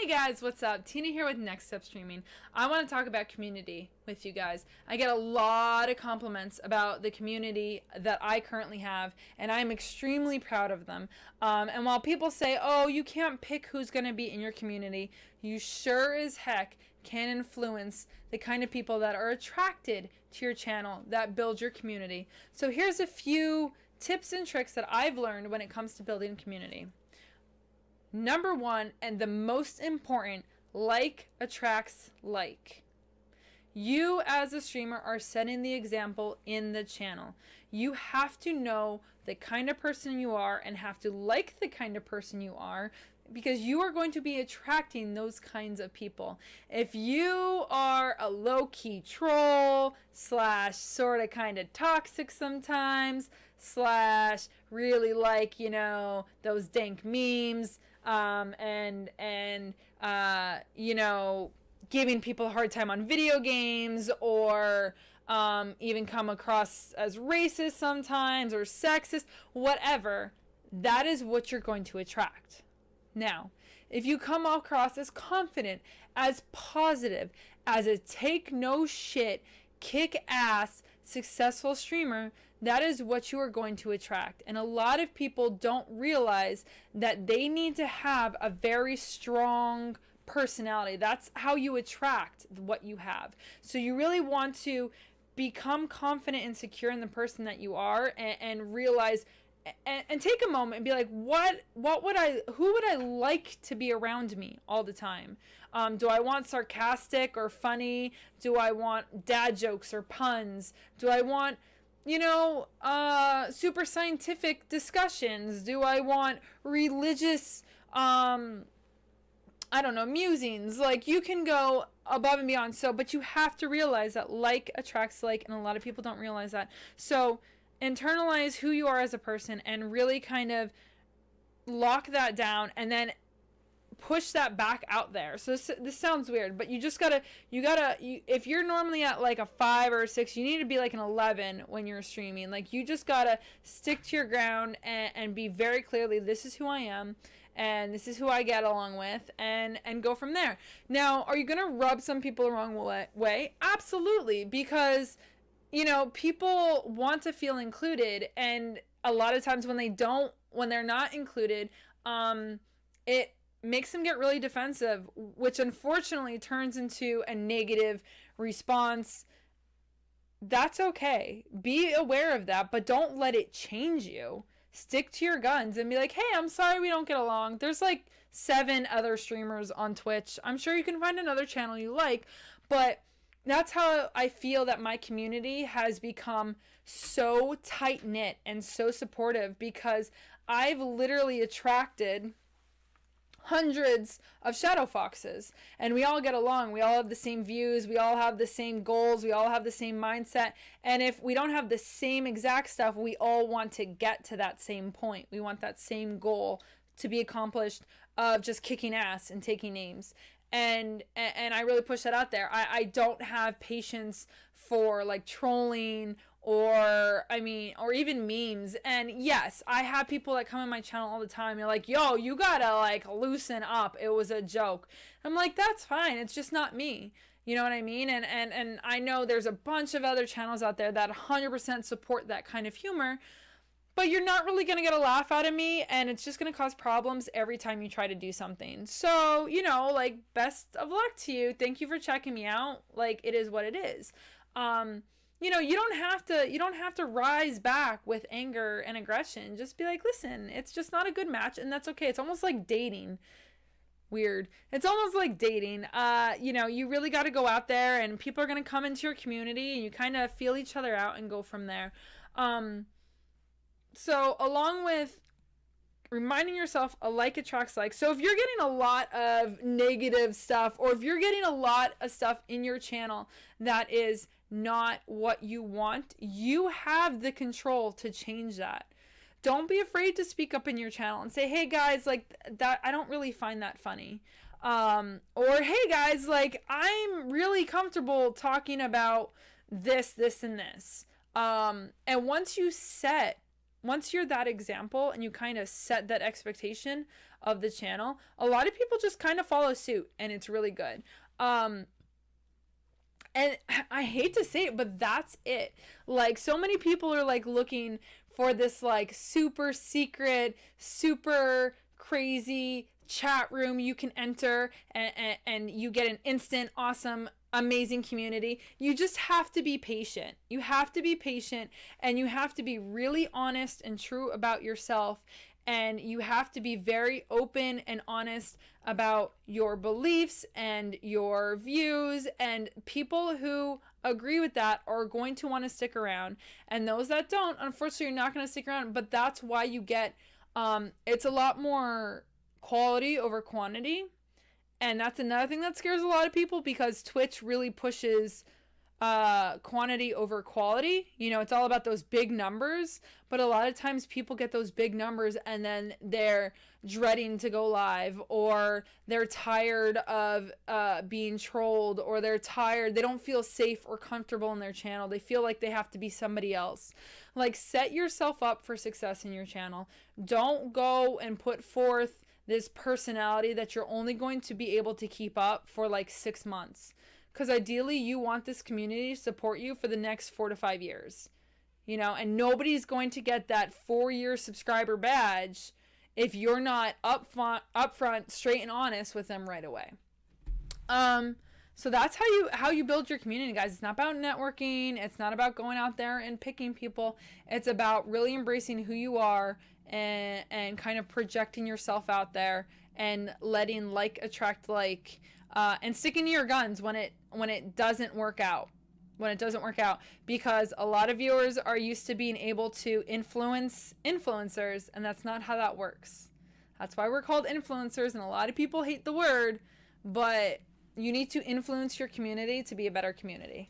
Hey guys, what's up? Tina here with Next Step Streaming. I want to talk about community with you guys. I get a lot of compliments about the community that I currently have, and I'm extremely proud of them. And while people say, oh, you can't pick who's going to be in your community, you sure as heck can influence the kind of people that are attracted to your channel, that build your community. So here's a few tips and tricks that I've learned when it comes to building community. Number one, and the most important, like attracts like. You as a streamer are setting the example in the channel. You have to know the kind of person you are and have to like the kind of person you are, because you are going to be attracting those kinds of people. If you are a low-key troll / sort of kind of toxic sometimes / really like, you know, those dank memes, you know, giving people a hard time on video games, or even come across as racist sometimes or sexist, whatever, that is what you're going to attract. Now, if you come across as confident, as positive, as a take no shit, kick ass, successful streamer, that is what you are going to attract. And a lot of people don't realize that they need to have a very strong personality. That's how you attract what you have. So you really want to become confident and secure in the person that you are, and realize and take a moment and be like, who would I like to be around me all the time? Do I want sarcastic or funny? Do I want dad jokes or puns? Do I want, you know, super scientific discussions? Do I want religious, I don't know, musings? Like, you can go above and beyond. So, but you have to realize that like attracts like, and a lot of people don't realize that. So internalize who you are as a person and really kind of lock that down, and then push that back out there. So this sounds weird, but you gotta, if you're normally at like a 5 or a 6, you need to be like an 11 when you're streaming. Like, you just gotta stick to your ground and be very clearly, this is who I am, and this is who I get along with, and go from there. Now, are you gonna rub some people the wrong way? Absolutely, because, you know, people want to feel included, and a lot of times when they're not included, it makes them get really defensive, which unfortunately turns into a negative response. That's okay. Be aware of that, but don't let it change you. Stick to your guns and be like, hey, I'm sorry we don't get along. There's like 7 other streamers on Twitch. I'm sure you can find another channel you like, but that's how I feel that my community has become so tight-knit and so supportive, because I've literally attracted hundreds of shadow foxes, and we all get along. We all have the same views. We all have the same goals. We all have the same mindset. And if we don't have the same exact stuff, we all want to get to that same point. We want that same goal to be accomplished, of just kicking ass and taking names. And I really push that out there. I don't have patience for like trolling or even memes. And yes, I have people that come on my channel all the time. They're like, yo, you gotta like loosen up. It was a joke. I'm like, that's fine. It's just not me. You know what I mean? And I know there's a bunch of other channels out there that 100% support that kind of humor. But you're not really going to get a laugh out of me, and it's just going to cause problems every time you try to do something. So, you know, like, best of luck to you. Thank you for checking me out. Like, it is what it is. You know, you don't have to rise back with anger and aggression. Just be like, listen, it's just not a good match, and that's okay. It's almost like dating. Weird. It's almost like dating. You know, you really got to go out there, and people are going to come into your community, and you kind of feel each other out and go from there. So along with reminding yourself a like attracts like, so if you're getting a lot of negative stuff, or if you're getting a lot of stuff in your channel that is not what you want, you have the control to change that. Don't be afraid to speak up in your channel and say, hey guys, like that, I don't really find that funny. Or hey guys, like I'm really comfortable talking about this, and this. And once you're that example and you kind of set that expectation, of the channel, a lot of people just kind of follow suit, and it's really good. And I hate to say it, but that's it. Like, so many people are like looking for this like super secret, super crazy chat room you can enter, and you get an instant awesome amazing community. You just have to be patient. You have to be patient, and you have to be really honest and true about yourself, and you have to be very open and honest about your beliefs and your views, and people who agree with that are going to want to stick around, and those that don't, unfortunately, you're not going to stick around. But that's why you get it's a lot more quality over quantity. And that's another thing that scares a lot of people, because Twitch really pushes quantity over quality. You know, it's all about those big numbers, but a lot of times people get those big numbers and then they're dreading to go live, or they're tired of being trolled, or they don't feel safe or comfortable in their channel. They feel like they have to be somebody else. Like, set yourself up for success in your channel. Don't go and put forth this personality that you're only going to be able to keep up for like 6 months. Because ideally, you want this community to support you for the next 4 to 5 years. You know, and nobody's going to get that 4-year subscriber badge if you're not upfront, straight and honest with them right away. So that's how you build your community, guys. It's not about networking. It's not about going out there and picking people. It's about really embracing who you are, and kind of projecting yourself out there, and letting like attract like, and sticking to your guns when it doesn't work out. Because a lot of viewers are used to being able to influence influencers, and that's not how that works. That's why we're called influencers, and a lot of people hate the word, but you need to influence your community to be a better community.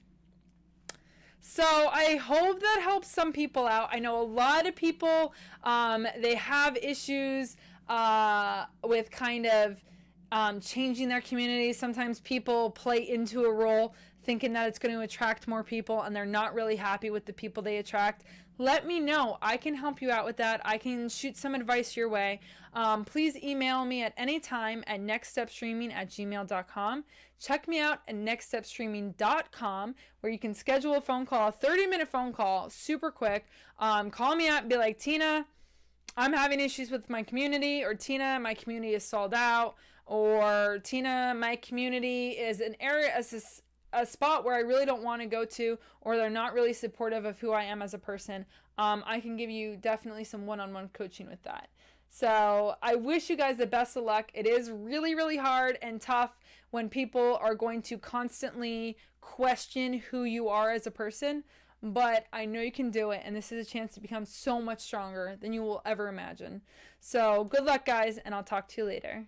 So I hope that helps some people out. I know a lot of people, they have issues with kind of changing their community. Sometimes people play into a role thinking that it's going to attract more people, and they're not really happy with the people they attract. Let me know. I can help you out with that. I can shoot some advice your way. Please email me at any time at nextstepstreaming@gmail.com. Check me out at nextstepstreaming.com, where you can schedule a phone call, a 30-minute phone call, super quick. Call me up and be like, Tina, I'm having issues with my community, or Tina, my community is sold out, or Tina, my community is an area, a spot where I really don't want to go to, or they're not really supportive of who I am as a person. I can give you definitely some one-on-one coaching with that. So I wish you guys the best of luck. It is really, really hard and tough when people are going to constantly question who you are as a person, but I know you can do it, and this is a chance to become so much stronger than you will ever imagine. So good luck, guys, and I'll talk to you later.